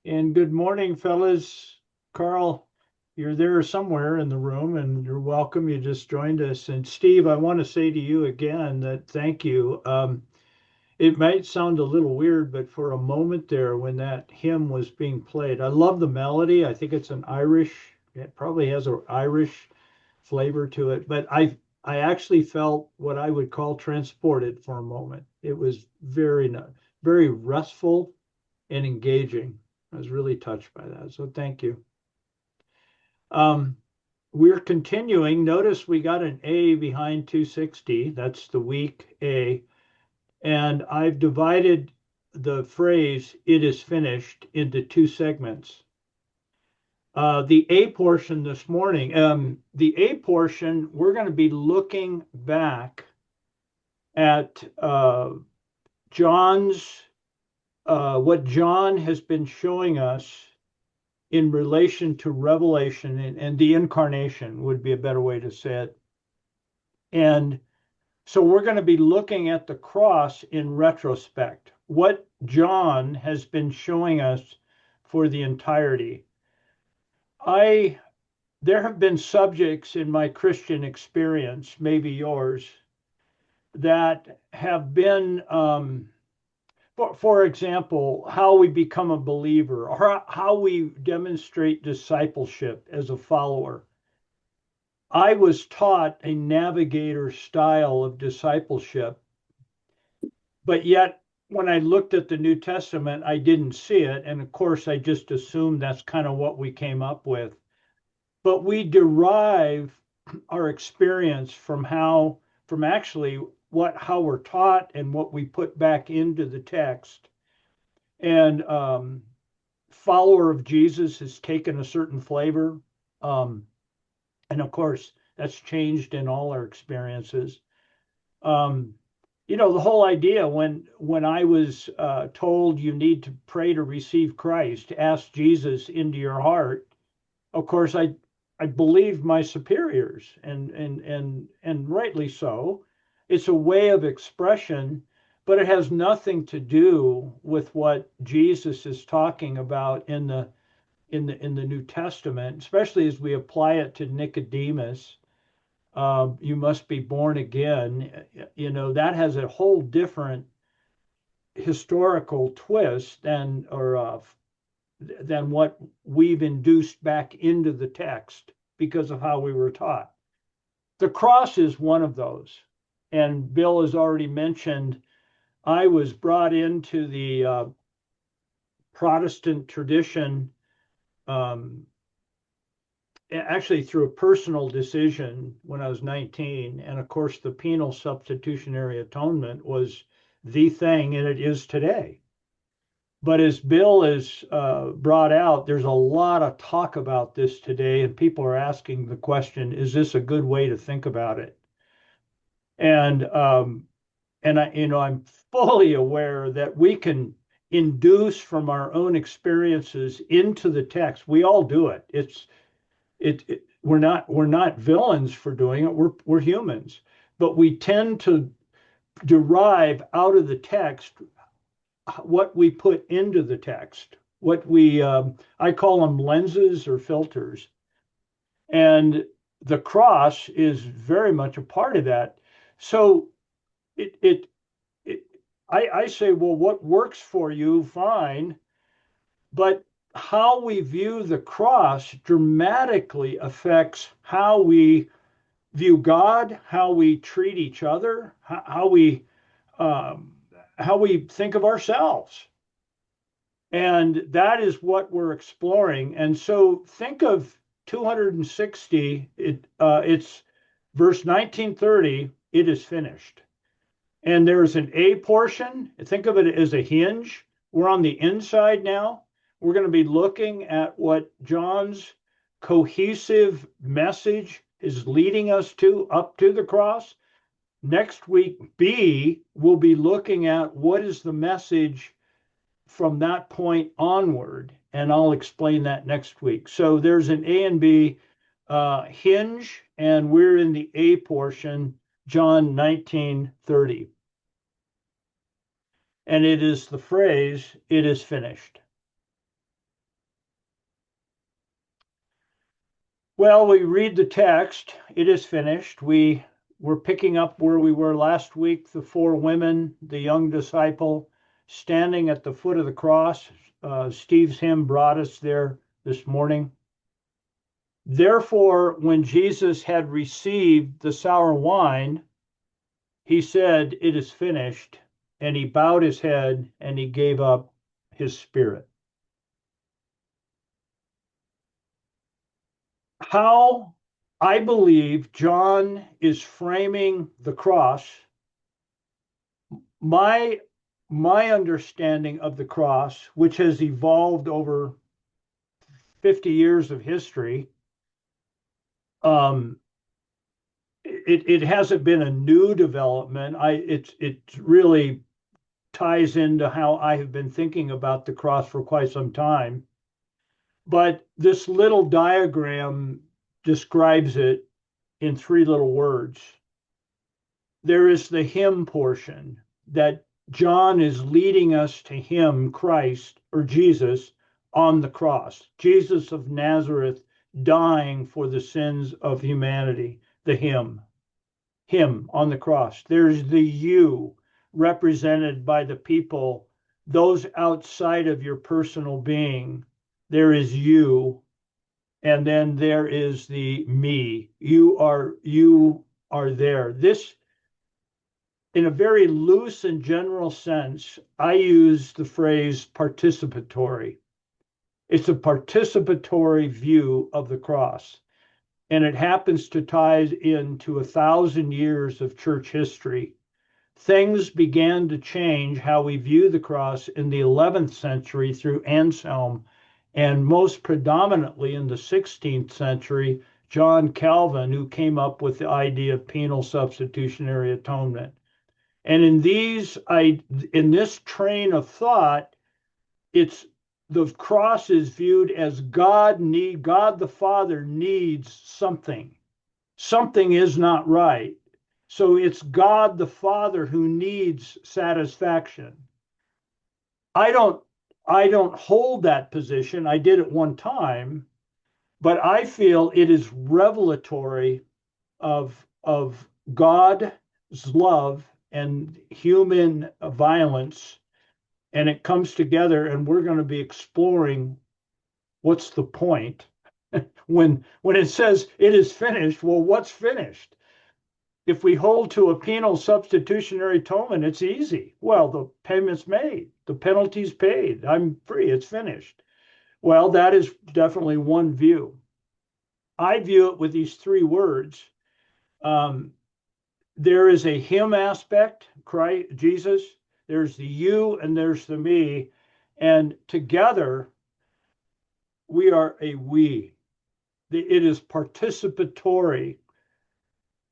And good morning, fellas. Carl, you're there somewhere in the room and you're welcome. You just joined us. And Steve, I want to say to you again that thank you. It might sound a little weird, but for a moment there when that hymn was being played, I love the melody. I think it's an Irish, it probably has an Irish flavor to it, but I actually felt what I would call transported for a moment. It was very restful and engaging. I was really touched by that. So thank you. Um, we're continuing. Notice we got an A behind 260. That's the week A. And I've divided the phrase, it is finished, into two segments. The A portion this morning, the A portion, we're going to be looking back at John's, what John has been showing us in relation to Revelation and the incarnation would be a better way to say it. And so we're going to be looking at the cross in retrospect, what John has been showing us for the entirety. I There have been subjects in my Christian experience, maybe yours, that have been for example, how we become a believer or how we demonstrate discipleship as a follower. I was taught a navigator style of discipleship, but yet when I looked at the New Testament, I didn't see it. And of course, I just assumed that's kind of what we came up with. But we derive our experience from actually how we're taught and what we put back into the text. And follower of Jesus has taken a certain flavor. Um, and of course, that's changed in all our experiences. Um, the whole idea when I was told you need to pray to receive Christ, ask Jesus into your heart. Of course, I believed my superiors, and rightly so. It's a way of expression, but it has nothing to do with what Jesus is talking about in the New Testament, especially as we apply it to Nicodemus. You must be born again. That has a whole different historical twist than what we've induced back into the text because of how we were taught. The cross is one of those. And Bill has already mentioned I was brought into the Protestant tradition, um, actually through a personal decision when I was 19. And of course, the penal substitutionary atonement was the thing, and it is today. But as Bill has brought out, there's a lot of talk about this today, and people are asking the question: is this a good way to think about it? And I'm fully aware that we can induce from our own experiences into the text. We all do it. We're not villains for doing it. We're humans, but we tend to derive out of the text what we put into the text. What we I call them lenses or filters, and the cross is very much a part of that. So it it, it I say, well, what works for you, fine, but how we view the cross dramatically affects how we view God, how we treat each other, um, how we think of ourselves. And that is what we're exploring. And so think of 260, it's verse 1930, it is finished. And there's an A portion. Think of it as a hinge. We're on the inside now. We're going to be looking at what John's cohesive message is leading us to up to the cross. Next week, B, we'll be looking at what is the message from that point onward, and I'll explain that next week. So there's an A and B hinge, and we're in the A portion, John 19:30. And it is the phrase, it is finished. Well, we read the text. It is finished. We're picking up where we were last week. The four women, the young disciple, standing at the foot of the cross. Steve's hymn brought us there this morning. Therefore, when Jesus had received the sour wine, he said, "It is finished." And he bowed his head and he gave up his spirit. How I believe John is framing the cross, my my understanding of the cross, which has evolved over 50 years of history, um, it hasn't been a new development. It really ties into how I have been thinking about the cross for quite some time. But this little diagram describes it in three little words. There is the hymn portion that John is leading us to him, Christ or Jesus, on the cross. Jesus of Nazareth dying for the sins of humanity, the him on the cross. There's the you represented by the people, those outside of your personal being. There is you, and then there is the me. You are there. This, in a very loose and general sense, I use the phrase participatory. It's a participatory view of the cross, and it happens to tie into 1,000 years of church history. Things began to change how we view the cross in the 11th century through Anselm, and most predominantly in the 16th century, John Calvin, who came up with the idea of penal substitutionary atonement. And in this train of thought, it's the cross is viewed as God the Father needs something. Something is not right. So it's God the Father who needs satisfaction. I don't I don't hold that position. I did at one time, but I feel it is revelatory of God's love and human violence, and it comes together, and we're going to be exploring what's the point when it says it is finished. Well, what's finished? If we hold to a penal substitutionary atonement, it's easy. Well, the payment's made, the penalty's paid, I'm free, it's finished. Well, that is definitely one view. I view it with these three words. Um, there is a him aspect, Christ, Jesus, there's the you, and there's the me. And together, we are a we. It is participatory.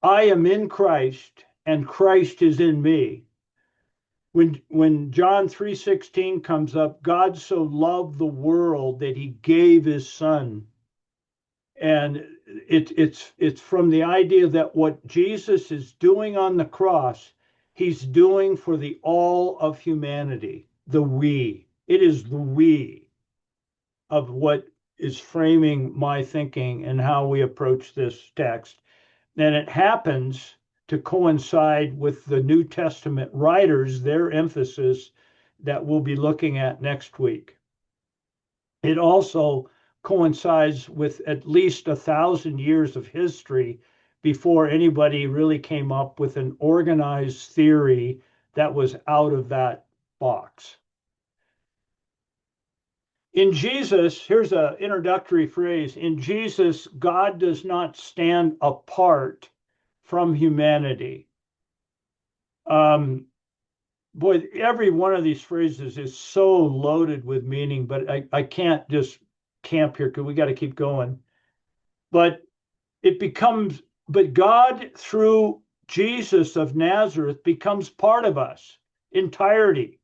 I am in Christ, and Christ is in me. When John 3:16 comes up, God so loved the world that he gave his son. And it's from the idea that what Jesus is doing on the cross, he's doing for the all of humanity, the we. It is the we of what is framing my thinking and how we approach this text. And it happens to coincide with the New Testament writers, their emphasis that we'll be looking at next week. It also coincides with at least 1,000 years of history before anybody really came up with an organized theory that was out of that box. In Jesus, here's an introductory phrase. In Jesus, God does not stand apart from humanity. Boy, every one of these phrases is so loaded with meaning, but I can't just camp here because we got to keep going. But but God through Jesus of Nazareth becomes part of us entirety.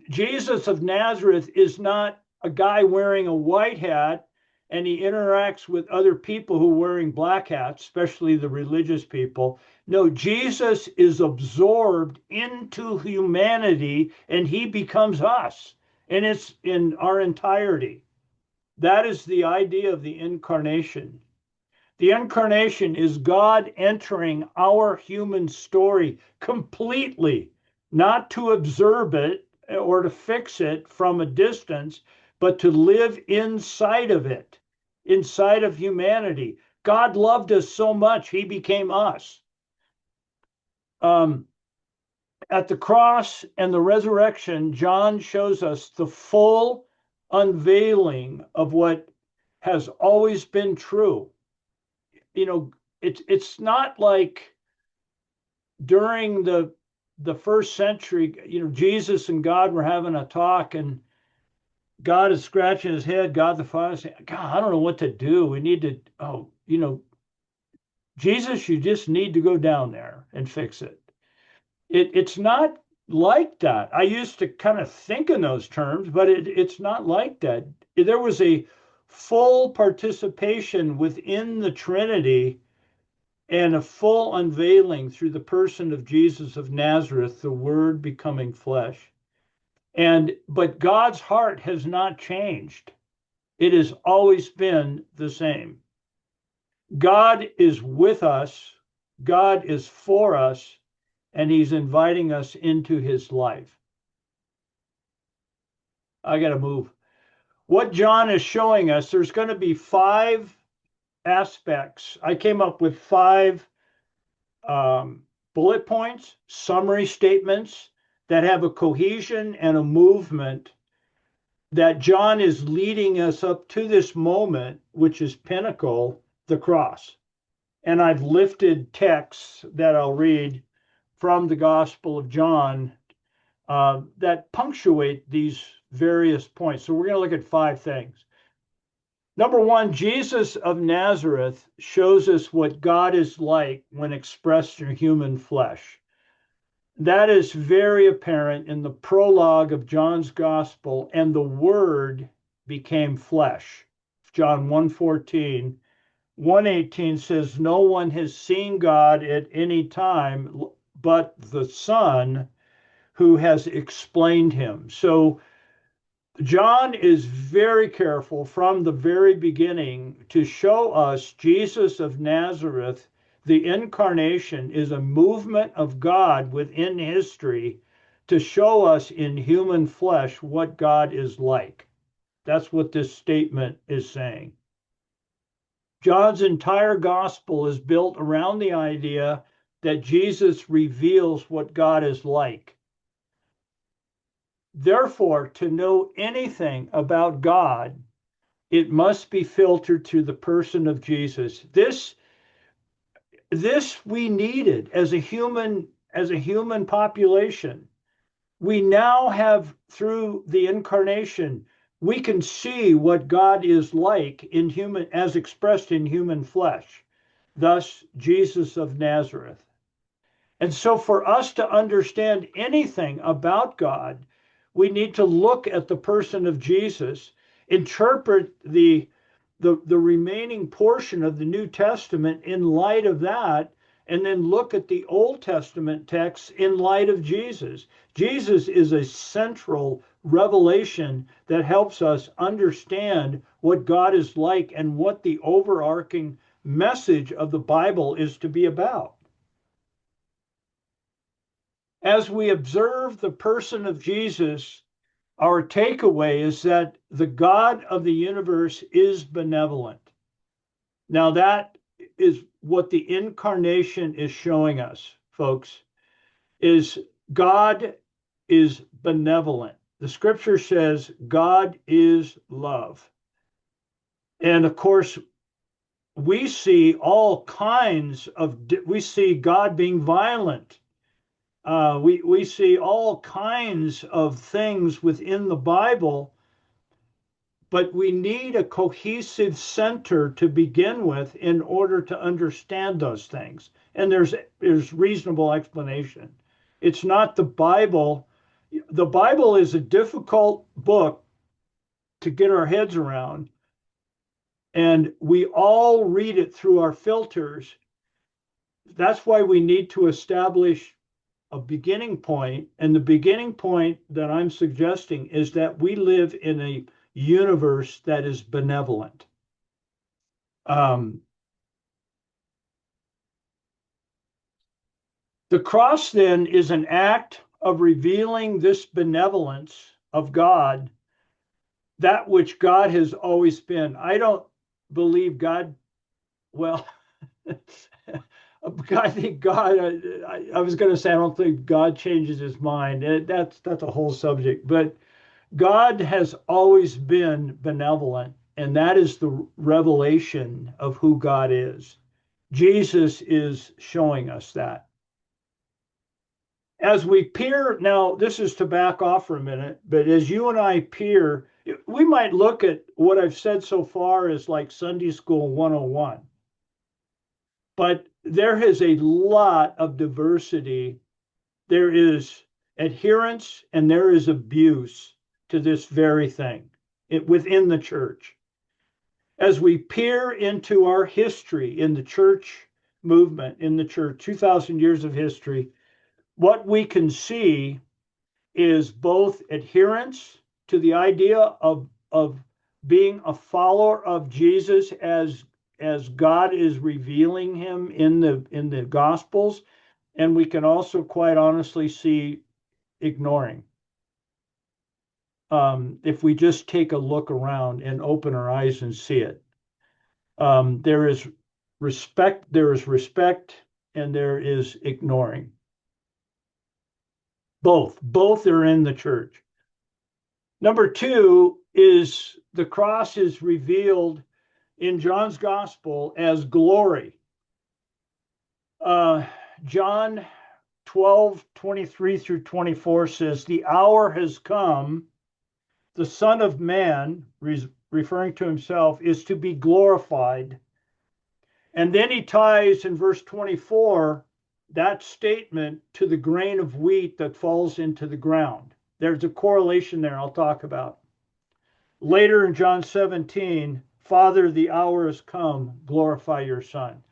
Jesus of Nazareth is not a guy wearing a white hat and he interacts with other people who are wearing black hats, especially the religious people. No, Jesus is absorbed into humanity and he becomes us, and it's in our entirety. That is the idea of the incarnation. The incarnation is God entering our human story completely, not to observe it or to fix it from a distance, but to live inside of it, inside of humanity. God loved us so much, he became us. Um, at the cross and the resurrection, John shows us the full unveiling of what has always been true. You know, it's not like during the first century, Jesus and God were having a talk, and God is scratching his head. God the Father saying, God, I don't know what to do. We need to, Jesus, you just need to go down there and fix it. It's not like that. I used to kind of think in those terms, but it's not like that. There was a full participation within the Trinity and a full unveiling through the person of Jesus of Nazareth, the Word becoming flesh. But God's heart has not changed. It has always been the same. God is with us, God is for us, and he's inviting us into his life. I got to move. What John is showing us, there's going to be 5 aspects. I came up with 5 bullet points, summary statements that have a cohesion and a movement that John is leading us up to this moment, which is pinnacle, the cross. And I've lifted texts that I'll read from the Gospel of John that punctuate these various points. So we're going to look at 5 things. Number 1, Jesus of Nazareth shows us what God is like when expressed in human flesh. That is very apparent in the prologue of John's Gospel, and the Word became flesh. John 1:14. 1:18 says, no one has seen God at any time but the Son who has explained him. So John is very careful from the very beginning to show us Jesus of Nazareth. The incarnation is a movement of God within history to show us in human flesh what God is like. That's what this statement is saying. John's entire gospel is built around the idea that Jesus reveals what God is like. Therefore, to know anything about God, it must be filtered through the person of Jesus. This we needed as a human population. We now have, through the incarnation, we can see what God is like in human, as expressed in human flesh. Thus, Jesus of Nazareth. And so for us to understand anything about God, we need to look at the person of Jesus, interpret the remaining portion of the New Testament in light of that, and then look at the Old Testament texts in light of Jesus. Jesus is a central revelation that helps us understand what God is like and what the overarching message of the Bible is to be about. As we observe the person of Jesus, our takeaway is that the God of the universe is benevolent. Now, that is what the incarnation is showing us, folks, is God is benevolent. The scripture says God is love. And of course, we see God being violent. We see all kinds of things within the Bible, but we need a cohesive center to begin with in order to understand those things. And there's reasonable explanation. It's not the Bible. The Bible is a difficult book to get our heads around, and we all read it through our filters. That's why we need to establish a beginning point, and the beginning point that I'm suggesting is that we live in a universe that is benevolent. Um, the cross then is an act of revealing this benevolence of God, that which God has always been. I don't believe God, well, I think God, I was going to say, I don't think God changes his mind. That's a whole subject. But God has always been benevolent, and that is the revelation of who God is. Jesus is showing us that. As we peer, now this is to back off for a minute, but as you and I peer, we might look at what I've said so far as like Sunday School 101, but there is a lot of diversity. There is adherence and there is abuse to this very thing within the church. As we peer into our history in the church movement, in the church, 2,000 years of history, what we can see is both adherence to the idea of being a follower of Jesus as God is revealing him in the Gospels, and we can also quite honestly see ignoring. If we just take a look around and open our eyes and see it, there is respect, and there is ignoring. Both are in the church. Number two is the cross is revealed in John's gospel as glory. John 12:23 through 24 says, "The hour has come, the Son of Man," referring to himself, "is to be glorified." And then he ties in verse 24 that statement to the grain of wheat that falls into the ground. There's a correlation there I'll talk about. Later in John 17, "Father, the hour has come, glorify your Son."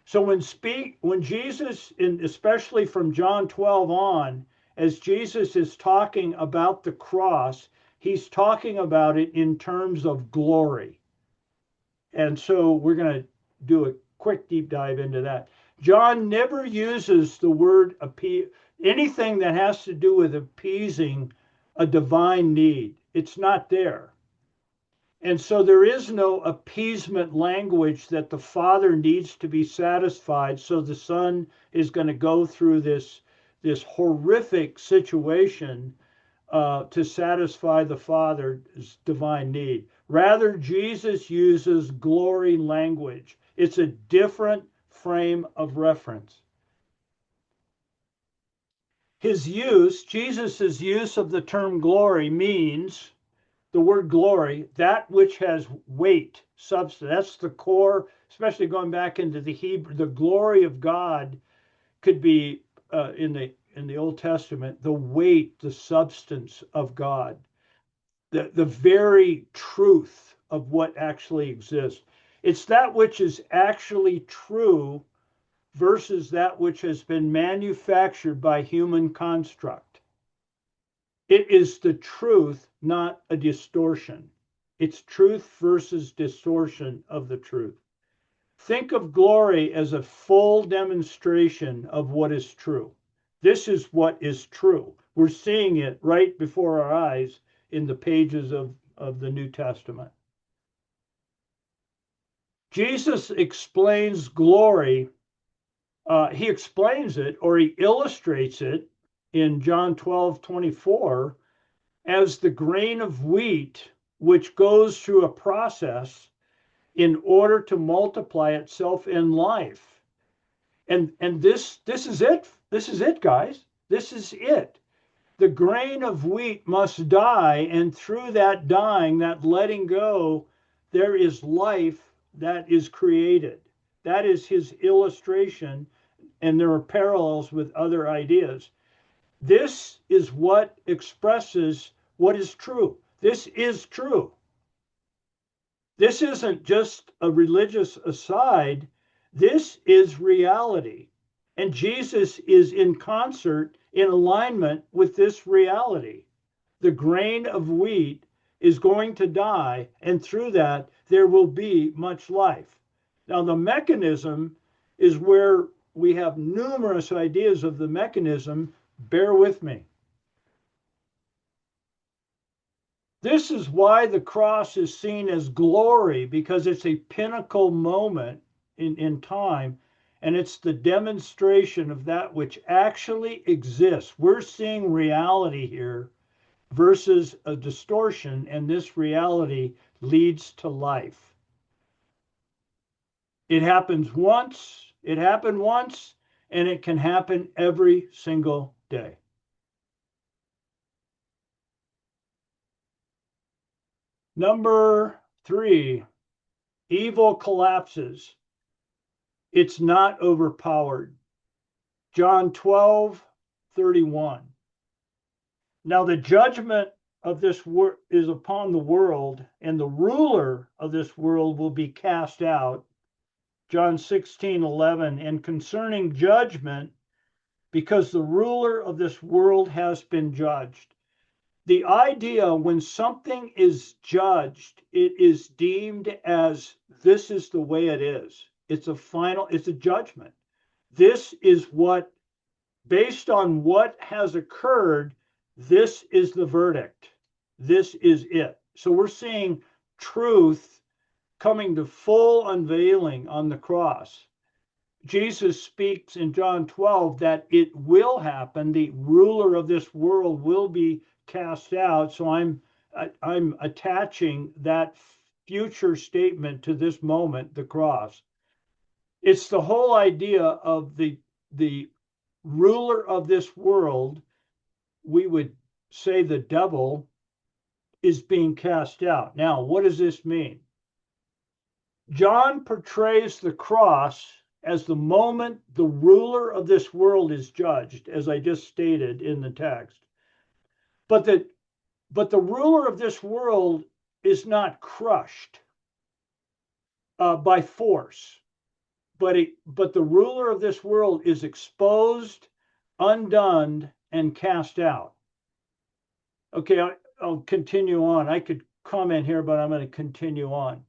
So when Jesus, especially from John 12 on, as Jesus is talking about the cross, he's talking about it in terms of glory. And so we're going to do a quick deep dive into that. John never uses the word anything that has to do with appeasing a divine need. It's not there. And so there is no appeasement language that the Father needs to be satisfied. So the Son is going to go through this horrific situation to satisfy the Father's divine need. Rather, Jesus uses glory language. It's a different frame of reference. Jesus' use of the term glory means, the word glory, that which has weight, substance. That's the core, especially going back into the Hebrew. The glory of God could be in the Old Testament, the weight, the substance of God, the very truth of what actually exists. It's that which is actually true versus that which has been manufactured by human construct. It is the truth, not a distortion. It's truth versus distortion of the truth. Think of glory as a full demonstration of what is true. This is what is true. We're seeing it right before our eyes in the pages of the New Testament. Jesus explains glory. He explains it, or he illustrates it in John 12:24 as the grain of wheat which goes through a process in order to multiply itself in life. And this is it. This is it, guys. This is it. The grain of wheat must die, and through that dying, that letting go, there is life that is created. That is his illustration, and there are parallels with other ideas. This is what expresses what is true. This is true. This isn't just a religious aside. This is reality. And Jesus is in concert, in alignment with this reality. The grain of wheat is going to die, and through that, there will be much life. Now, the mechanism is where we have numerous ideas of the mechanism. Bear with me. This is why the cross is seen as glory, because it's a pinnacle moment in time, and it's the demonstration of that which actually exists. We're seeing reality here versus a distortion, and this reality leads to life. It happens once, it happened once, and it can happen every single day. Number 3, evil collapses. It's not overpowered. John 12:31. Now the judgment of this world is upon the world, and the ruler of this world will be cast out. John 16:11. And concerning judgment, because the ruler of this world has been judged. The idea when something is judged, it is deemed as this is the way it is. It's a judgment. This is what, based on what has occurred, this is the verdict. This is it. So we're seeing truth coming to full unveiling on the cross. Jesus speaks in John 12 that it will happen. The ruler of this world will be cast out. So I'm attaching that future statement to this moment, the cross. It's the whole idea of the ruler of this world, we would say the devil, is being cast out. Now, what does this mean? John portrays the cross as the moment the ruler of this world is judged, as I just stated in the text. But the ruler of this world is not crushed by force, but the ruler of this world is exposed, undone, and cast out. Okay, I'll continue on. I could comment here, but I'm going to continue on.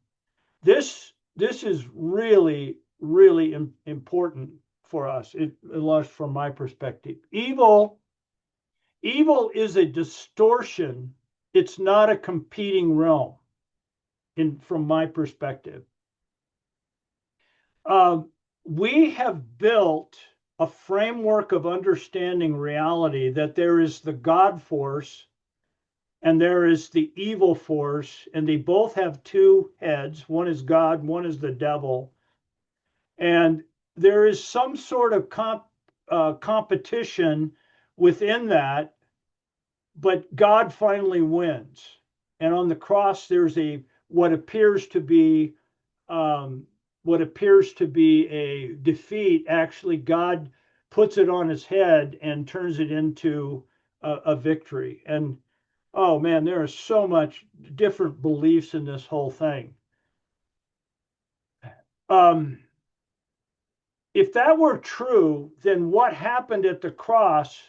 This is really, really important for us, at least from my perspective. Evil is a distortion. It's not a competing realm, from my perspective. We have built a framework of understanding reality that there is the God force and there is the evil force, and they both have two heads. One is God, one is the devil. And there is some sort of competition within that, but God finally wins. And on the cross, there's what appears to be a defeat. Actually, God puts it on his head and turns it into a victory. And oh man, there is so much different beliefs in this whole thing. If that were true, then what happened at the cross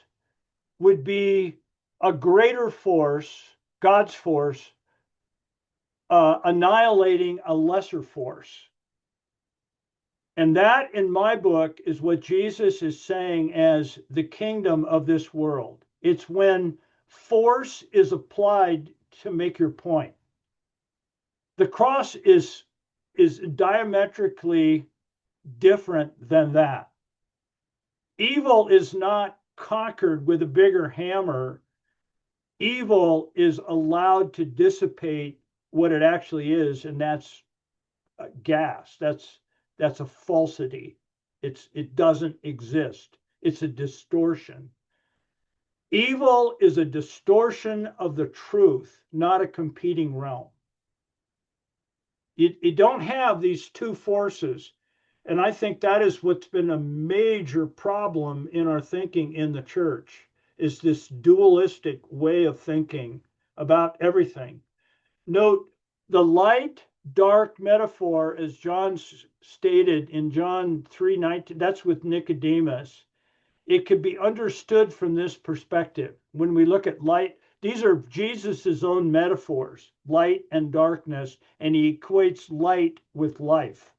would be a greater force, God's force, annihilating a lesser force. And that, in my book, is what Jesus is saying as the kingdom of this world. It's when force is applied to make your point. The cross is diametrically different than that. Evil is not conquered with a bigger hammer. Evil is allowed to dissipate what it actually is, and that's gas. That's a falsity. It doesn't exist. It's a distortion. Evil is a distortion of the truth, not a competing realm. You don't have these two forces. And I think that is what's been a major problem in our thinking in the church, is this dualistic way of thinking about everything. Note the light dark metaphor, as John stated in John 3:19, that's with Nicodemus. It could be understood from this perspective. When we look at light, these are Jesus's own metaphors, light and darkness, and he equates light with life.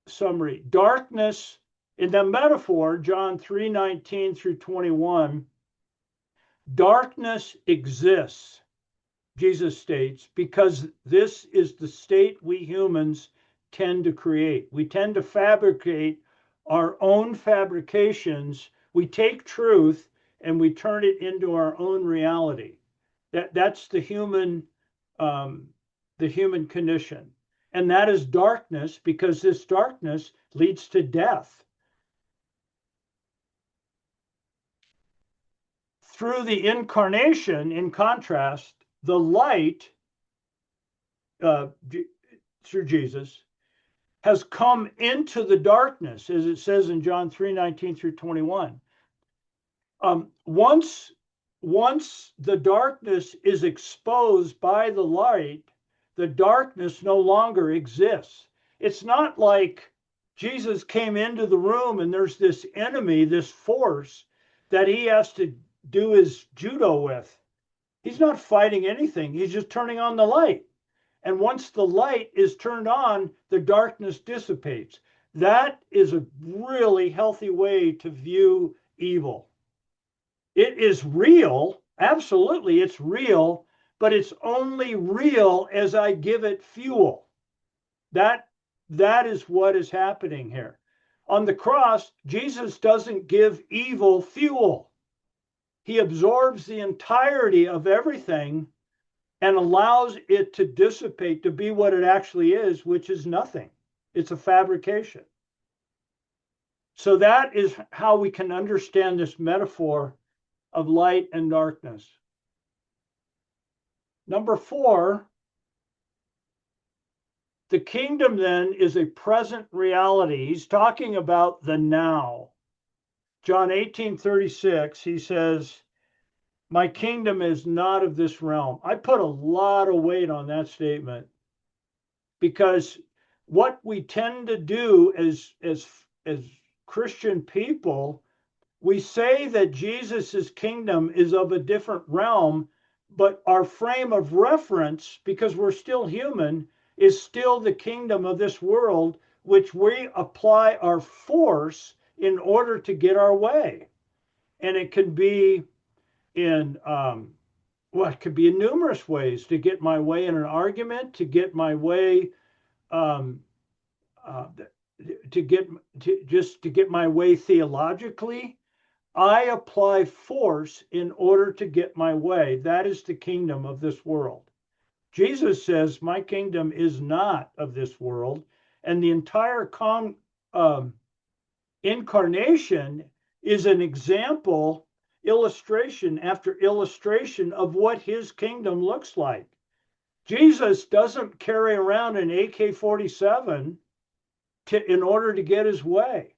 Summary: darkness in the metaphor, John 3:19 through 21, darkness exists, Jesus states, because this is the state we humans tend to create. We tend to fabricate our own fabrications. We take truth and we turn it into our own reality. That's the human condition. And that is darkness, because this darkness leads to death. Through the incarnation, in contrast, the light, through Jesus, has come into the darkness, as it says in John 3:19 through 21. Once the darkness is exposed by the light, the darkness no longer exists. It's not like Jesus came into the room and there's this enemy, this force that he has to do his judo with. He's not fighting anything. He's just turning on the light. And once the light is turned on, the darkness dissipates. That is a really healthy way to view evil. It is real, absolutely, it's real, but it's only real as I give it fuel. That is what is happening here. On the cross, Jesus doesn't give evil fuel. He absorbs the entirety of everything and allows it to dissipate, to be what it actually is, which is nothing. It's a fabrication. So that is how we can understand this metaphor of light and darkness. Number 4, the kingdom then is a present reality. He's talking about the now. John 18:36, he says, my kingdom is not of this realm. I put a lot of weight on that statement, because what we tend to do as Christian people, we say that Jesus's kingdom is of a different realm, but our frame of reference, because we're still human, is still the kingdom of this world, which we apply our force in order to get our way. And it can be in it could be in numerous ways: to get my way in an argument, to get my way, to get my way theologically. I apply force in order to get my way. That is the kingdom of this world. Jesus says, my kingdom is not of this world. And the entire incarnation is an example, illustration after illustration of what his kingdom looks like. Jesus doesn't carry around an AK-47 in order to get his way.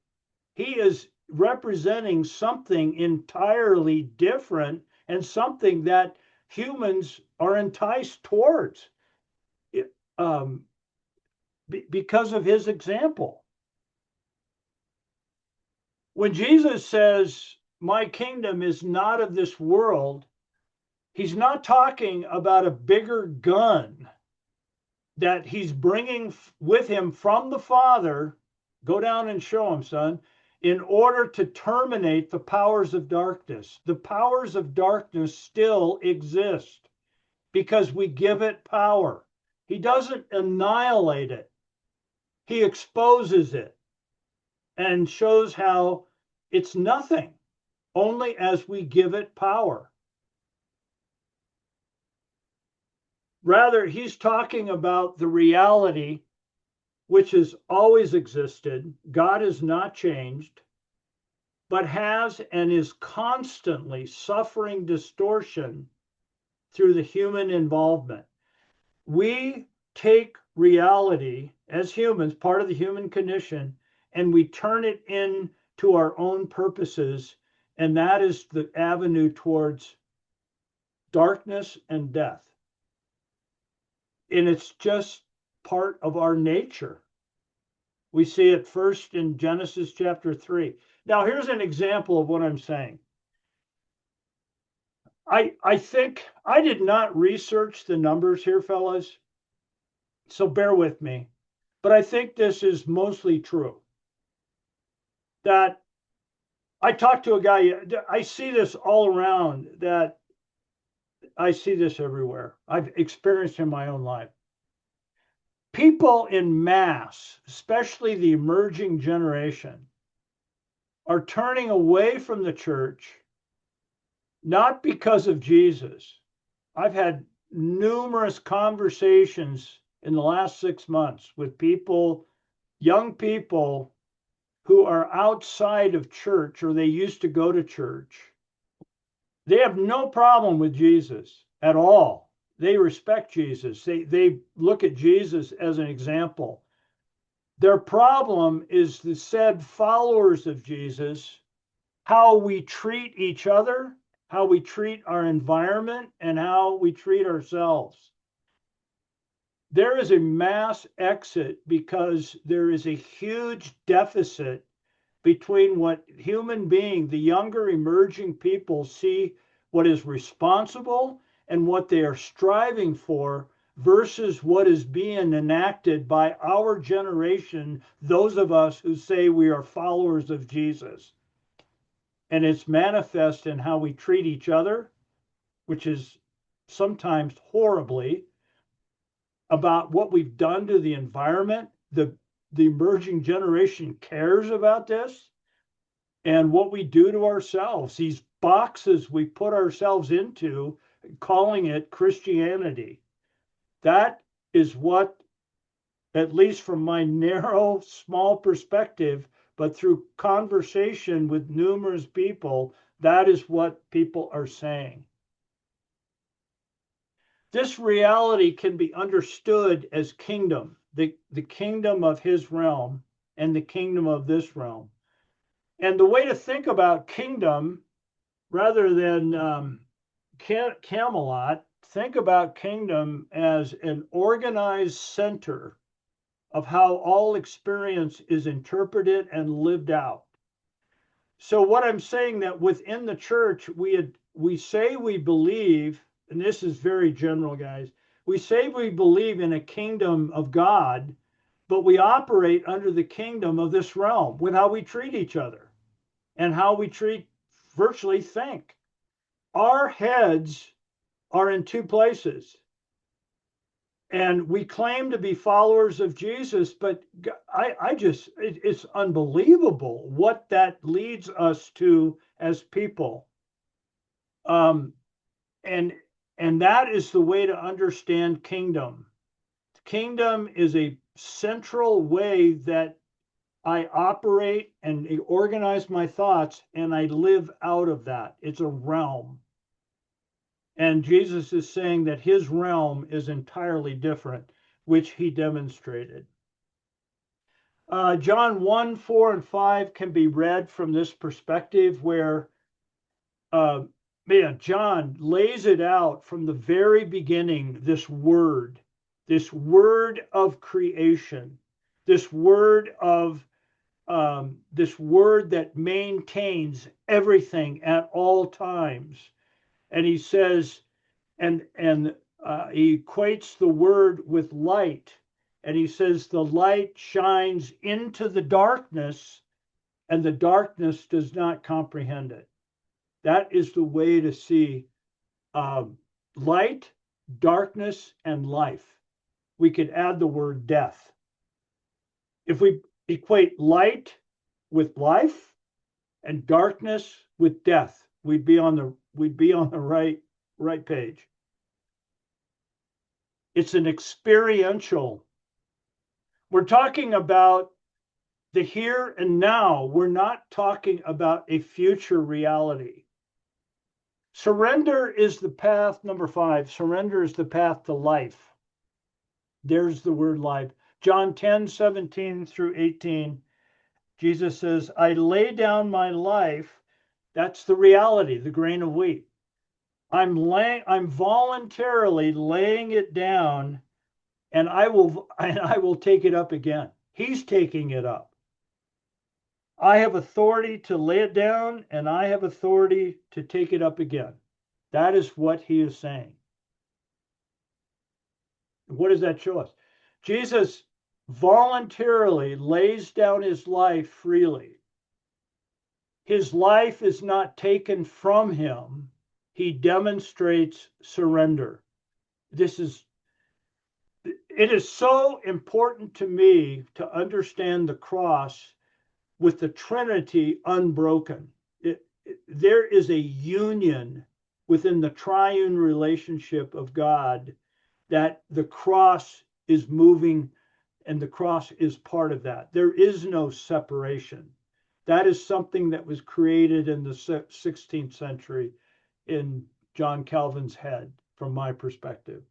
He is representing something entirely different, and something that humans are enticed towards because of his example. When Jesus says, my kingdom is not of this world, he's not talking about a bigger gun that he's bringing with him from the Father. Go down and show him, son, in order to terminate the powers of darkness. The powers of darkness still exist because we give it power. He doesn't annihilate it. He exposes it and shows how it's nothing, only as we give it power. Rather, he's talking about the reality which has always existed. God has not changed, but has and is constantly suffering distortion through the human involvement. We take reality as humans, part of the human condition, and we turn it into our own purposes, and that is the avenue towards darkness and death. And it's just part of our nature. We see it first in Genesis chapter 3. Now, here's an example of what I'm saying. I think I did not research the numbers here, fellas, so bear with me. But I think this is mostly true. That I talked to a guy, I see this all around, that I see this everywhere. I've experienced in my own life. People in mass, especially the emerging generation, are turning away from the church, not because of Jesus. I've had numerous conversations in the last 6 months with people, young people who are outside of church or they used to go to church. They have no problem with Jesus at all. They respect Jesus. They look at Jesus as an example. Their problem is the said followers of Jesus, how we treat each other, how we treat our environment, and how we treat ourselves. There is a mass exit because there is a huge deficit between what human being, the younger emerging people see what is responsible and what they are striving for versus what is being enacted by our generation, those of us who say we are followers of Jesus. And it's manifest in how we treat each other, which is sometimes horribly, about what we've done to the environment. The emerging generation cares about this, and what we do to ourselves, these boxes we put ourselves into, calling it Christianity. That is what, at least from my narrow, small perspective, but through conversation with numerous people, that is what people are saying. This reality can be understood as kingdom, the kingdom of his realm and the kingdom of this realm. And the way to think about kingdom, rather than Camelot, think about kingdom as an organized center of how all experience is interpreted and lived out. So what I'm saying, that within the church, we say we believe, and this is very general, guys, we say we believe in a kingdom of God, but we operate under the kingdom of this realm with how we treat each other and how we virtually think. Our heads are in two places. And we claim to be followers of Jesus, but it's unbelievable what that leads us to as people. Um, and and that is the way to understand kingdom. Kingdom is a central way that I operate and organize my thoughts, and I live out of that. It's a realm. And Jesus is saying that his realm is entirely different, which he demonstrated. John 1, 4, and 5 can be read from this perspective where, uh, John lays it out from the very beginning, this word of creation, this word that maintains everything at all times. And he says, and he equates the word with light, and he says the light shines into the darkness, and the darkness does not comprehend it. That is the way to see light, darkness, and life. We could add the word death. If we equate light with life and darkness with death, we'd be on the right page. It's an experiential. We're talking about the here and now. We're not talking about a future reality. Surrender is the path, number 5. Surrender is the path to life. There's the word life. John 10, 17 through 18. Jesus says, I lay down my life. That's the reality, the grain of wheat. I'm voluntarily laying it down, and I will take it up again. He's taking it up. I have authority to lay it down, and I have authority to take it up again. That is what he is saying. What does that show us? Jesus voluntarily lays down his life freely. His life is not taken from him. He demonstrates surrender. This is it is so important to me to understand the cross with the Trinity unbroken. There is a union within the triune relationship of God that the cross is moving, and the cross is part of that. There is no separation. That is something that was created in the 16th century in John Calvin's head, from my perspective.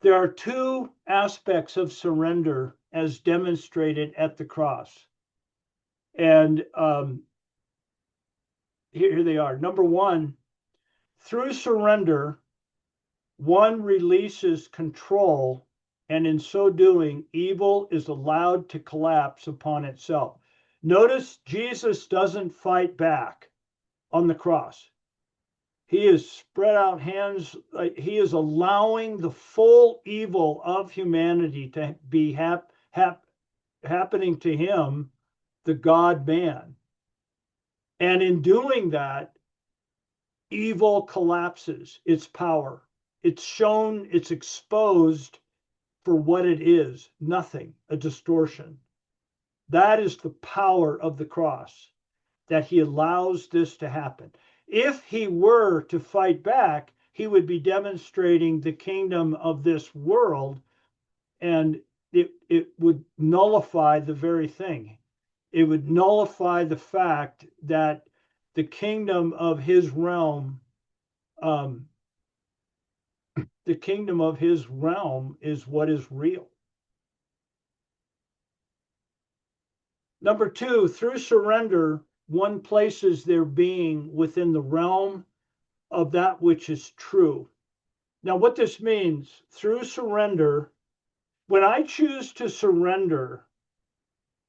There are two aspects of surrender as demonstrated at the cross. And here they are. Number one, through surrender, one releases control, and in so doing, evil is allowed to collapse upon itself. Notice Jesus doesn't fight back on the cross. He is spread out hands. He is allowing the full evil of humanity to be happening to him, the God man. And in doing that, evil collapses its power. It's shown, it's exposed for what it is, nothing, a distortion. That is the power of the cross, that he allows this to happen. If he were to fight back, he would be demonstrating the kingdom of this world, and it would nullify the very thing. It would nullify the fact that the kingdom of his realm, the kingdom of his realm is what is real. Number two, through surrender, one places their being within the realm of that which is true. Now, what this means, through surrender, when I choose to surrender,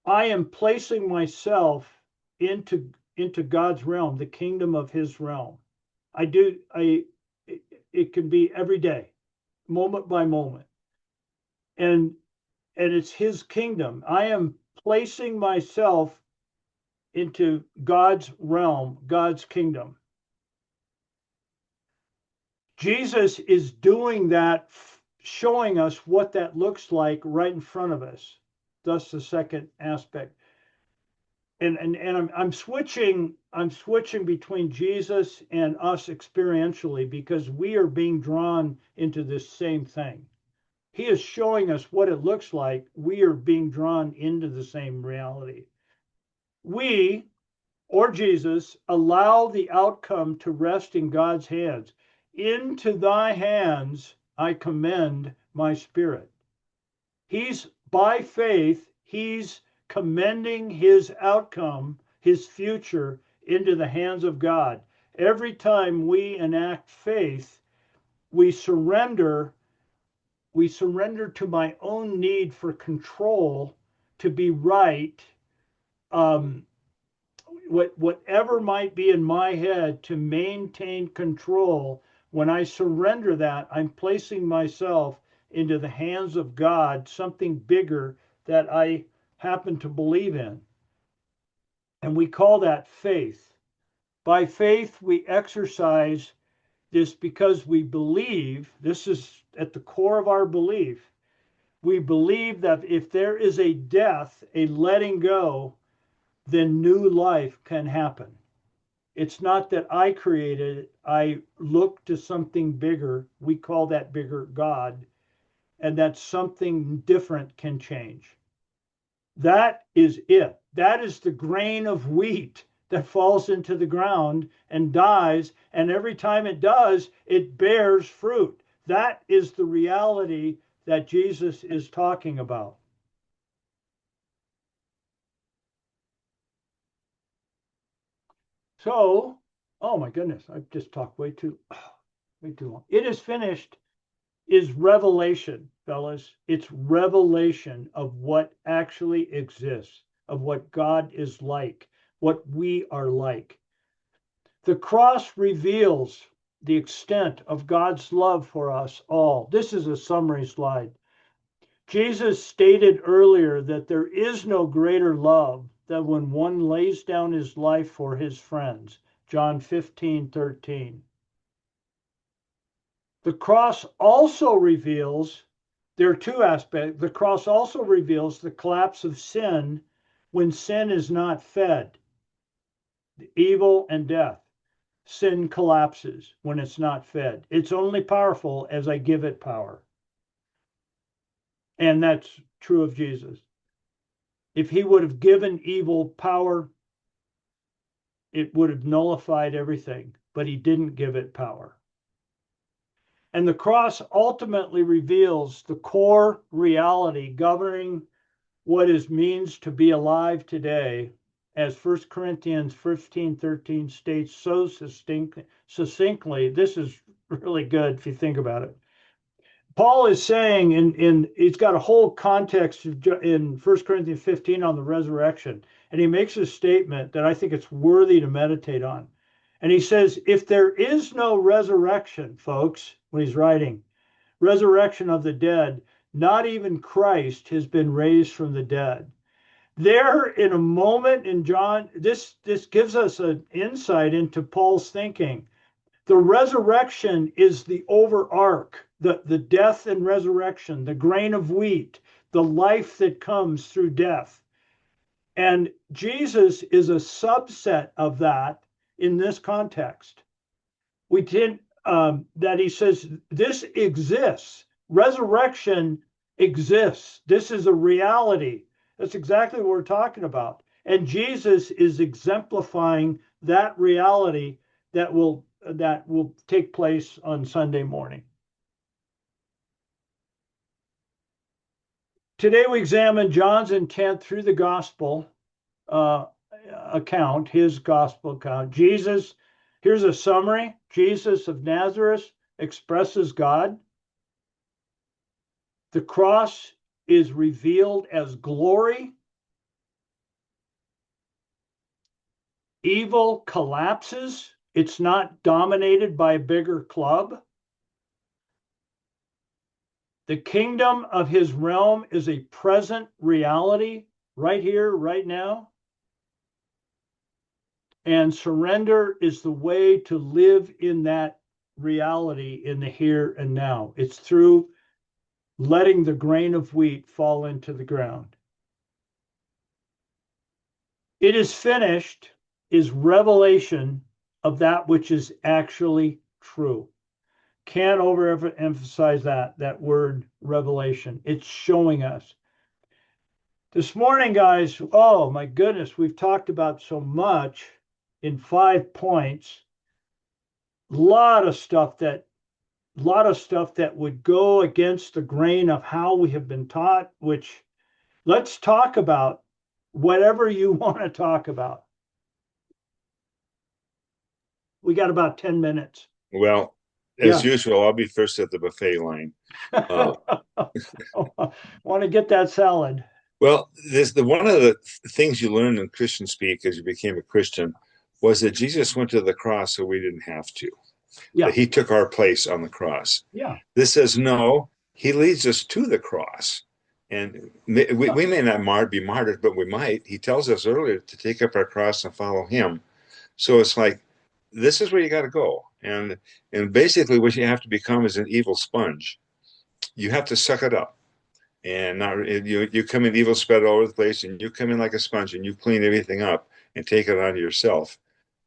I am placing myself into God's realm, the kingdom of his realm. It can be every day, moment by moment. And it's his kingdom. I am placing myself into God's realm, God's kingdom. Jesus is doing that, showing us what that looks like right in front of us. Thus the second aspect. And I'm switching between Jesus and us experientially, because we are being drawn into this same thing. He is showing us what it looks like. We are being drawn into the same reality. We, or Jesus, allow the outcome to rest in God's hands. Into thy hands I commend my spirit. He's, by faith, he's commending his outcome, his future, into the hands of God. Every time we enact faith, we surrender to my own need for control, to be right, whatever might be in my head, to maintain control. When I surrender that, I'm placing myself into the hands of God, something bigger that I happen to believe in. And we call that faith. By faith, we exercise this because we believe, this is at the core of our belief. We believe that if there is a death, a letting go, then new life can happen. It's not that I created it. I look to something bigger. We call that bigger God, and that something different can change. That is it. That is the grain of wheat that falls into the ground and dies, and every time it does, it bears fruit. That is the reality that Jesus is talking about. So, oh my goodness, I've just talked way too long. It is finished is revelation, fellas. It's revelation of what actually exists, of what God is like, what we are like. The cross reveals the extent of God's love for us all. This is a summary slide. Jesus stated earlier that there is no greater love than when one lays down his life for his friends. John 15:13. The cross also reveals, there are two aspects. The cross also reveals the collapse of sin when sin is not fed. Evil and death. Sin collapses when it's not fed. It's only powerful as I give it power. And that's true of Jesus. If he would have given evil power, it would have nullified everything, but he didn't give it power. And the cross ultimately reveals the core reality governing what it means to be alive today, as 1 Corinthians 15:13 states so succinctly. This is really good if you think about it. Paul is saying, it's got a whole context in 1 Corinthians 15 on the resurrection, and he makes a statement that I think it's worthy to meditate on. And he says, if there is no resurrection, folks, when he's writing, resurrection of the dead, not even Christ has been raised from the dead. There, in a moment in John, this gives us an insight into Paul's thinking. The resurrection is the overarch, the death and resurrection, the grain of wheat, the life that comes through death. And Jesus is a subset of that in this context. We did that he says this exists. Resurrection exists. This is a reality. That's exactly what we're talking about. And Jesus is exemplifying that reality that will take place on Sunday morning. Today we examine John's intent through the gospel account, his gospel account. Jesus, here's a summary. Jesus of Nazareth expresses God. The cross is revealed as glory. Evil collapses. It's not dominated by a bigger club. The kingdom of his realm is a present reality right here, right now. And surrender is the way to live in that reality in the here and now. It's through letting the grain of wheat fall into the ground. It is finished is revelation of that which is actually true. Can't overemphasize that word revelation. It's showing us. This morning, guys, oh my goodness, we've talked about so much in 5 points. A lot of stuff that would go against the grain of how we have been taught, which let's talk about whatever you want to talk about. We got about 10 minutes. Well, as usual, I'll be first at the buffet line. Want to get that salad. Well, one of the things you learned in Christian speak as you became a Christian was that Jesus went to the cross so we didn't have to. Yeah. That he took our place on the cross. Yeah. This says, no, he leads us to the cross. And we may not be martyred, but we might. He tells us earlier to take up our cross and follow him. So it's like, this is where you got to go. And basically what you have to become is an evil sponge. You have to suck it up. And not you come in evil spread all over the place, and you come in like a sponge and you clean everything up and take it onto yourself.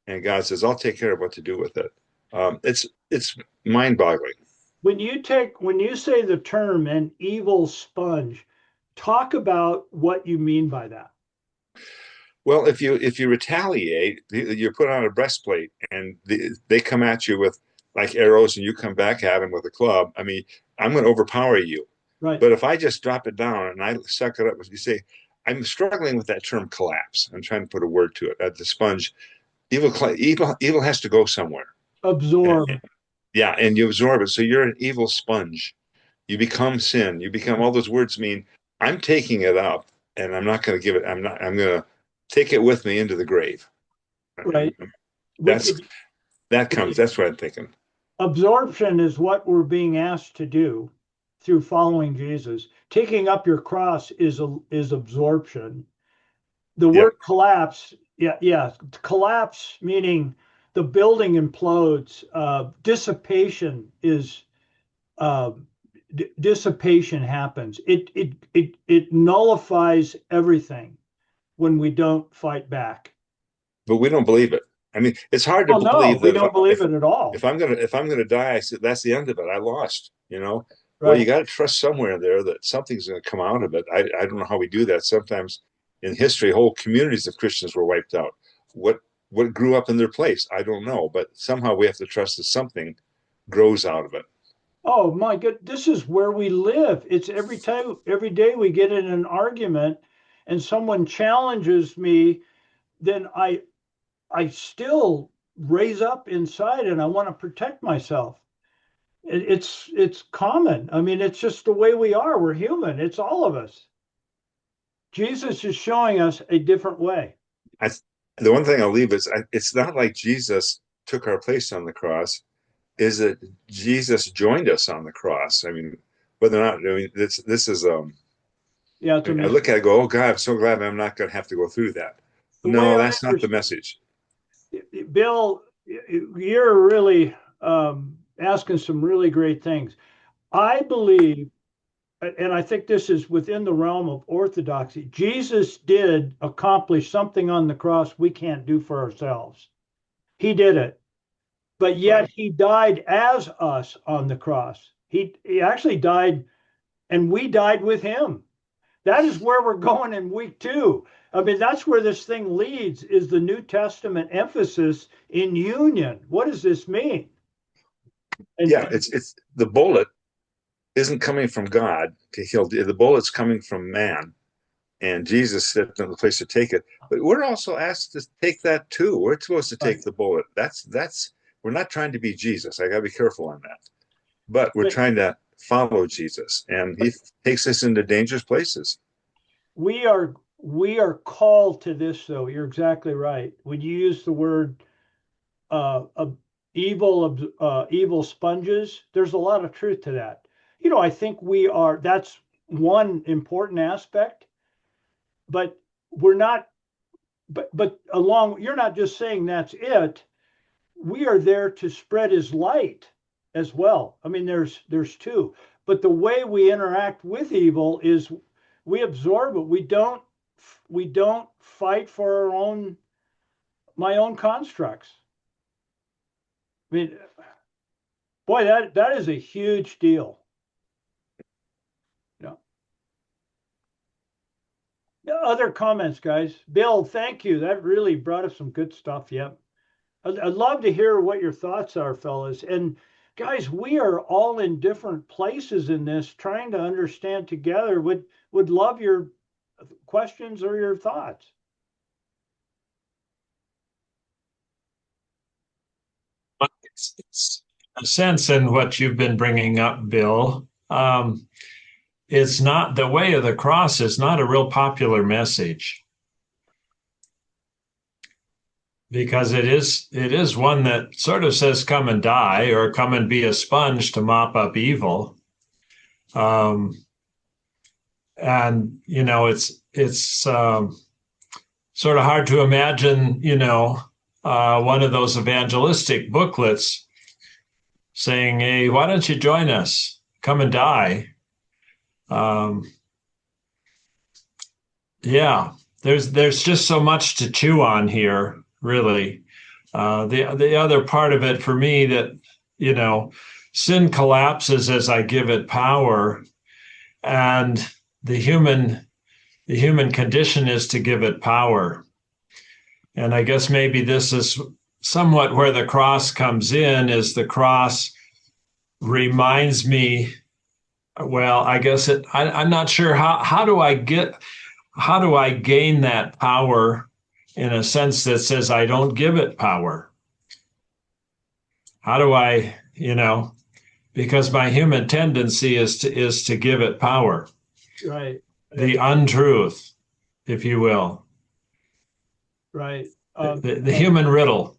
And God says, I'll take care of what to do with it. It's mind-boggling. When you say the term an evil sponge, talk about what you mean by that. Well, if you retaliate, you put on a breastplate, and they come at you with like arrows, and you come back at them with a club. I mean, I'm going to overpower you. Right. But if I just drop it down and I suck it up, as you say, I'm struggling with that term collapse. I'm trying to put a word to it. At the sponge, evil has to go somewhere. Absorb. And you absorb it. So you're an evil sponge. You become sin. You become, all those words mean I'm taking it up, and I'm not going to give it. I'm going to take it with me into the grave. Right. That's what I'm thinking. Absorption is what we're being asked to do through following Jesus. Taking up your cross is absorption. The Yeah. word collapse, yeah, yeah, collapse meaning the building implodes. Dissipation is uh, dissipation happens. It nullifies everything when we don't fight back. But we don't believe it. I mean, it's hard to Well, no, believe we that don't believe it at all. if I'm gonna die, I said that's the end of it. I lost. You know, well, you Right. got to trust somewhere there that something's going to come out of it. I don't know how we do that. Sometimes in history, whole communities of Christians were wiped out. What what grew up in their place? I don't know, but somehow we have to trust that something grows out of it. Oh my good, this is where we live. It's every time, every day we get in an argument and someone challenges me, then I still raise up inside and I want to protect myself. It's common. I mean, it's just the way we are. We're human. It's all of us. Jesus is showing us a different way. I, the one thing I'll leave is it's not like Jesus took our place on the cross. Is that Jesus joined us on the cross? I mean, whether or not, I mean, this is Yeah, it's a I look mystery. at it and go, oh God, I'm so glad I'm not going to have to go through that. The way No, I that's not the understand, message. Bill, you're really asking some really great things. I believe, and I think this is within the realm of orthodoxy, Jesus did accomplish something on the cross we can't do for ourselves. He did it, but yet Right. he died as us on the cross. He actually died, and we died with him. That is where we're going in week two. I mean, that's where this thing leads, is the New Testament emphasis in union. What does this mean? And, Yeah, and it's the bullet isn't coming from God to heal. The bullet's coming from man, and Jesus stepped in the place to take it. But we're also asked to take that too. We're supposed to take right. the bullet. That's we're not trying to be Jesus. I got to be careful on that. But we're But, trying to follow Jesus, and he but takes us into dangerous places. we are called to this, though. You're exactly right. When you use the word uh, evil sponges, there's a lot of truth to that. I think we are. That's one important aspect, but we're not. But along, you're not just saying that's it. We are there to spread His light as well. I mean, there's two. But the way we interact with evil is we absorb it. We don't fight for my own constructs. I mean, boy, that is a huge deal. Yeah. Other comments, guys? Bill, thank you. That really brought us some good stuff. Yep. I'd love to hear what your thoughts are, fellas. And guys, we are all in different places in this, trying to understand together. Would love your questions or your thoughts. It's a sense in what you've been bringing up, Bill. It's not the way of the cross is not a real popular message because it is one that sort of says come and die or come and be a sponge to mop up evil. Um, and it's sort of hard to imagine one of those evangelistic booklets saying, hey, why don't you join us, come and die. um, yeah, there's just so much to chew on here, really. The other part of it for me that you know sin collapses as I give it power, and the human the human condition is to give it power. And I guess maybe this is somewhat where the cross comes in, is the cross reminds me, well, I guess I'm not sure how do I gain that power in a sense that says I don't give it power? How do because my human tendency is to give it power, Right. the untruth, if you will, Right. the human riddle.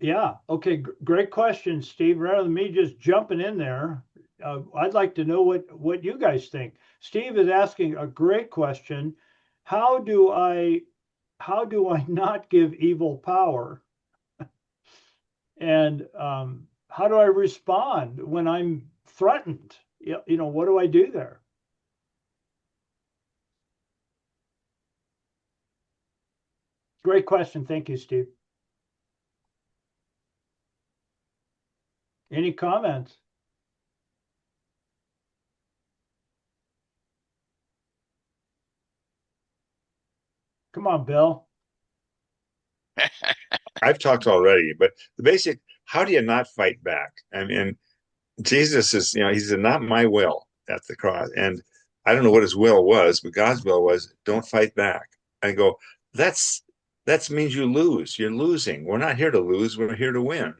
Yeah. Okay. Great question, Steve. Rather than me just jumping in there, I'd like to know what you guys think. Steve is asking a great question. How do I how do I not give evil power? And how do I respond when I'm threatened? What do I do there? Great question. Thank you, Steve. Any comments? Come on, Bill. I've talked already, but the basic, how do you not fight back? I mean, Jesus is, he said, not my will at the cross. And I don't know what his will was, but God's will was don't fight back. I go, that's that means you lose. You're losing. We're not here to lose, we're here to win.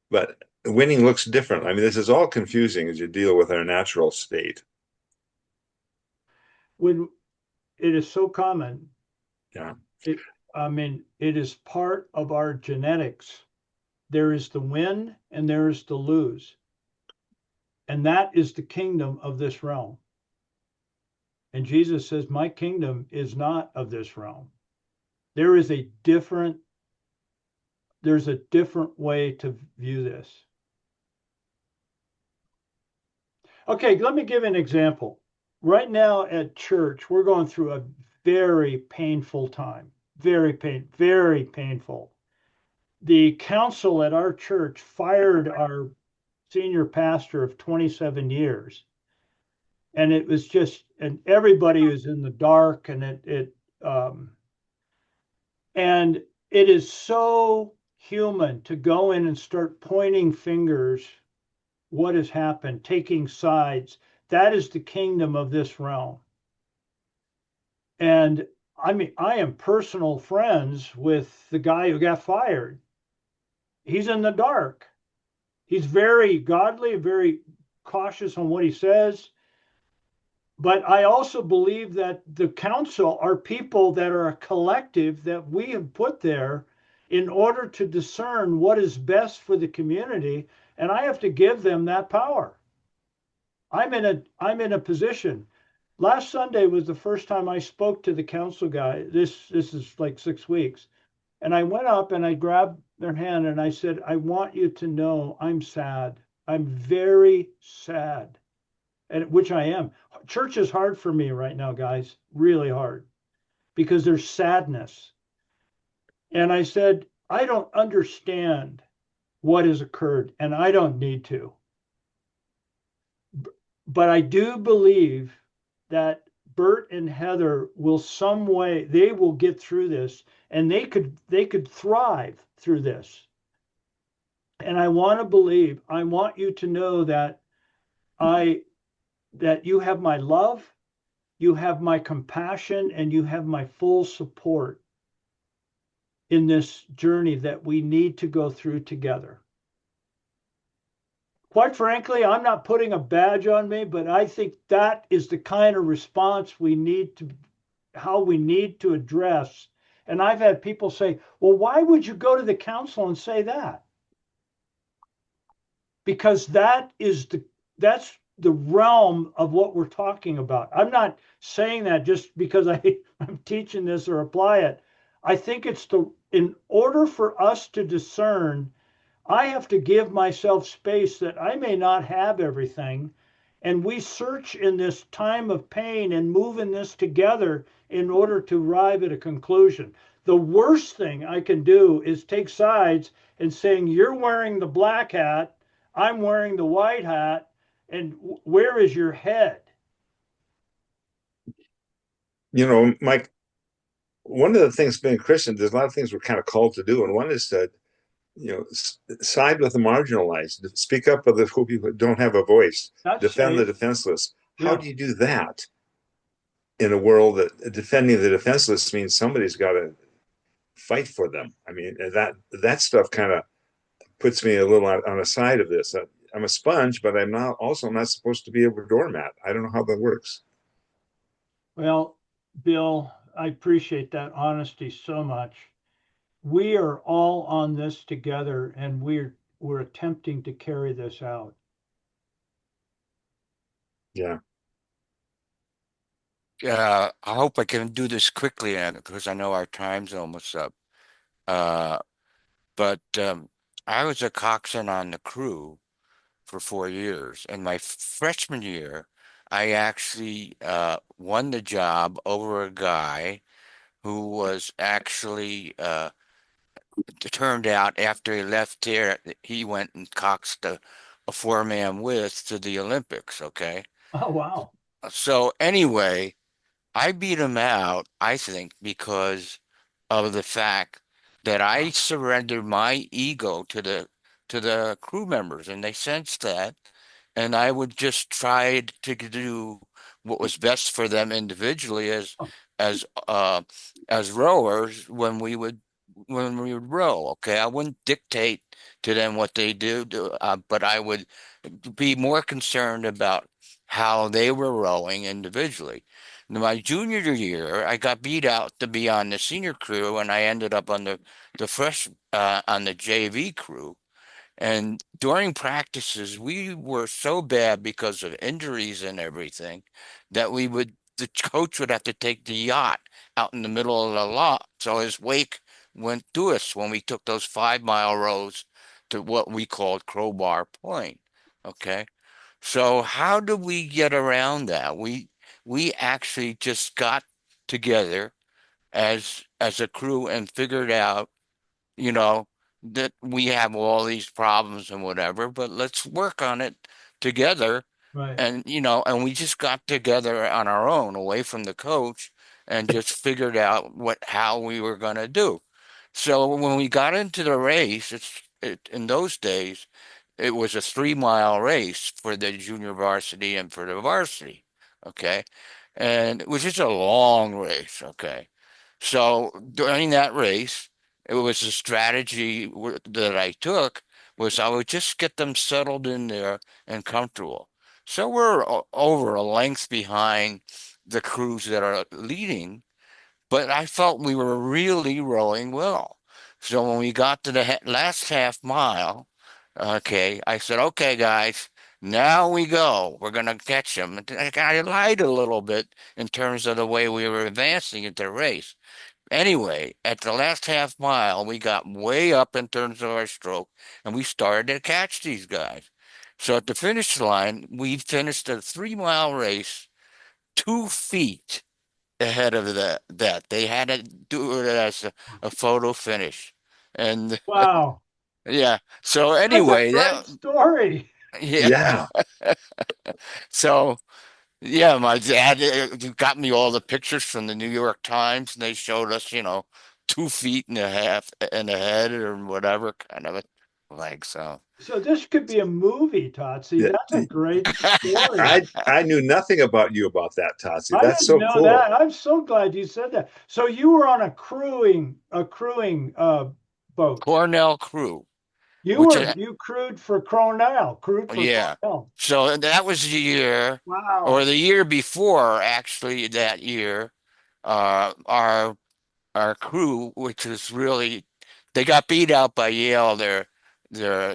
But winning looks different. I mean, this is all confusing as you deal with our natural state. When it is so common, Yeah. it is part of our genetics. There is the win and there is the lose. And that is the kingdom of this realm. And Jesus says, my kingdom is not of this realm. There is there's a different way to view this. Okay, let me give an example. Right now at church, we're going through a very painful time. Very painful. The council at our church fired our senior pastor of 27 years. And it was just, and everybody was in the dark, and and it is so human to go in and start pointing fingers. What has happened? Taking sides. That is the kingdom of this realm. And I mean, I am personal friends with the guy who got fired. He's in the dark. He's very godly, very cautious on what he says. But I also believe that the council are people that are a collective that we have put there in order to discern what is best for the community. And I have to give them that power. I'm in a position. Last Sunday was the first time I spoke to the council guy. This is like 6 weeks. And I went up and I grabbed their hand and I said, I want you to know I'm sad. I'm very sad. And which I am. Church is hard for me right now, guys, really hard, because there's sadness. And I said, I don't understand what has occurred, and I don't need to. But I do believe that Bert and Heather will some way, they will get through this, and they could thrive through this. And I want to believe, I want you to know that I that you have my love, you have my compassion, and you have my full support in this journey that we need to go through together. Quite frankly, I'm not putting a badge on me, but I think that is the kind of response how we need to address. And I've had people say, well, why would you go to the council and say that? Because that's the realm of what we're talking about. I'm not saying that just because I'm teaching this or apply it. I think in order for us to discern, I have to give myself space that I may not have everything. And we search in this time of pain and move in this together in order to arrive at a conclusion. The worst thing I can do is take sides and saying, you're wearing the black hat, I'm wearing the white hat, and where is your head? Mike, one of the things being Christian, there's a lot of things we're kind of called to do. And one is to, side with the marginalized, speak up for the people who don't have a voice, That's defend the safe. defenseless. How Yeah. do you do that in a world that defending the defenseless means somebody's got to fight for them? I mean, that stuff kind of puts me a little on a side of this. I'm a sponge, but I'm not supposed to be a doormat. I don't know how that works. Well, Bill, I appreciate that honesty so much. we are all on this together, and we're attempting to carry this out. Yeah. I hope I can do this quickly, Anna, because I know our time's almost up. Uh, but I was a coxswain on the crew for 4 years. And my freshman year, I actually won the job over a guy who was actually it turned out after he left here, he went and coxed a four-man whist to the Olympics. Okay, Oh, wow. so anyway. I beat him out, I think, because of the fact that I surrendered my ego to the crew members, and they sensed that, and I would just try to do what was best for them individually as uh as rowers when we would row. Okay, I wouldn't dictate to them what they but I would be more concerned about how they were rowing individually. My junior year, I got beat out to be on the senior crew, and I ended up on the fresh on the JV crew. And during practices, we were so bad because of injuries and everything that the coach would have to take the yacht out in the middle of the lot. So his wake went to us when we took those 5 mile rows to what we called Crowbar Point. Okay. So how do we get around that? We actually just got together as a crew and figured out, you know, that we have all these problems and whatever, but let's work on it together. Right. And, and we just got together on our own away from the coach and just figured out how we were going to do. So when we got into the race, in those days, it was a 3 mile race for the junior varsity and for the varsity. Okay. And it was just a long race. Okay. So during that race, it was a strategy that I took was I would just get them settled in there and comfortable. So we're over a length behind the crews that are leading, but I felt we were really rowing well. So when we got to the last half mile, okay, I said, okay, guys, now we go. We're going to catch them. I lied a little bit in terms of the way we were advancing into the race. Anyway, at the last half mile, we got way up in terms of our stroke and we started to catch these guys. So at the finish line, we finished a 3 mile race 2 feet ahead of that. They had to do it as a photo finish. And Wow. yeah, so That's a anyway, great story. yeah, Yeah. so yeah, my dad got me all the pictures from the New York Times, and they showed us, 2 feet and a half in the head or whatever kind of a like so. So this could be a movie, Totsi. Yeah. That's a great story. I knew nothing about you about that, Tatsi. I That's didn't so know cool. that. I'm so glad you said that. So you were on a crewing boat. Cornell crew, You which were you crewed for Cornell, crewed for yeah, Cornell. so that was the year, or Wow. the year before, actually, that year, uh, our our crew, which was really, they got beat out by Yale their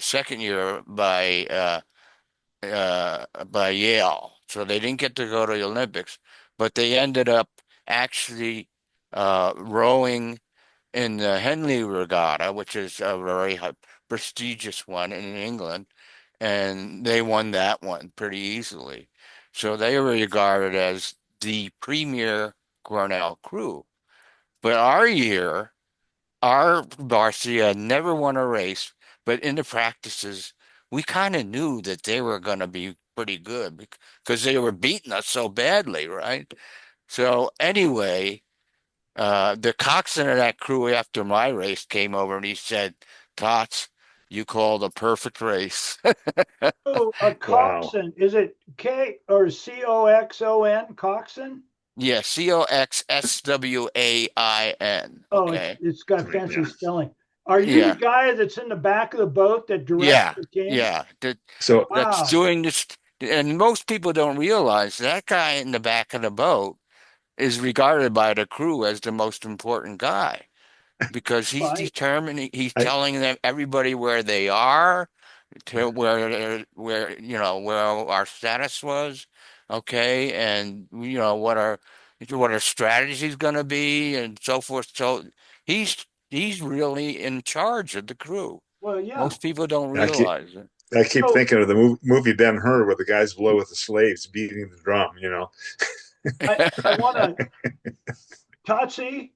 second year by Yale. So they didn't get to go to the Olympics, but they ended up actually rowing in the Henley Regatta, which is a very prestigious one in England, and they won that one pretty easily. So they were regarded as the premier Cornell crew. But our year, our varsity had never won a race, but in the practices, we kind of knew that they were going to be pretty good because they were beating us so badly, right? So anyway, the coxswain of that crew after my race came over and he said, "Tots, you called a perfect race." Oh, a Wow. coxswain. Is it K or Coxon? Coxswain? Yeah, Coxswain. Oh, Okay. it's got fancy Yeah. spelling. Are you the Yeah. guy that's in the back of the boat that directs Yeah. the team? Yeah. So That's Wow. doing this. And most people don't realize that guy in the back of the boat is regarded by the crew as the most important guy. because he's Right. determining, he's I, telling them everybody where they are, to where where our status was, okay, and what our strategy is going to be, and so forth. So he's really in charge of the crew. Well, yeah. Most people don't I keep realize it. I keep So thinking of the movie Ben-Hur where the guys below with the slaves beating the drum. You know. I want to, Tatsi,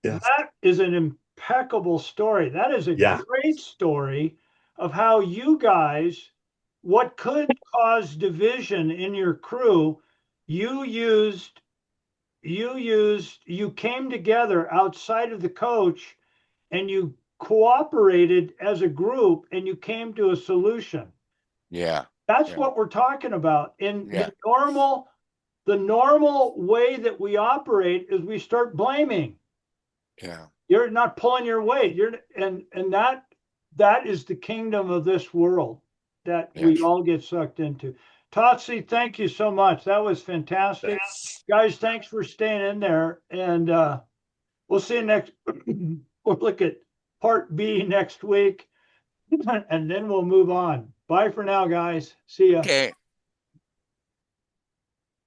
Yeah. that is an impeccable story. That is a Yeah. great story of how you guys, what could cause division in your crew, you used, you came together outside of the coach and you cooperated as a group and you came to a solution. Yeah, That's yeah, what we're talking about. In yeah, the normal way that we operate is we start blaming. yeah, You're not pulling your weight. You're and that is the kingdom of this world that we yes. all get sucked into. Totsi, thank you so much. That was fantastic. Guys, thanks for staying in there. And we'll see you next. We'll look at part B next week, and then we'll move on. Bye for now, guys. See ya. Okay.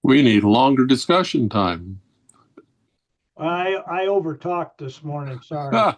We need longer discussion time. I overtalked this morning. Sorry.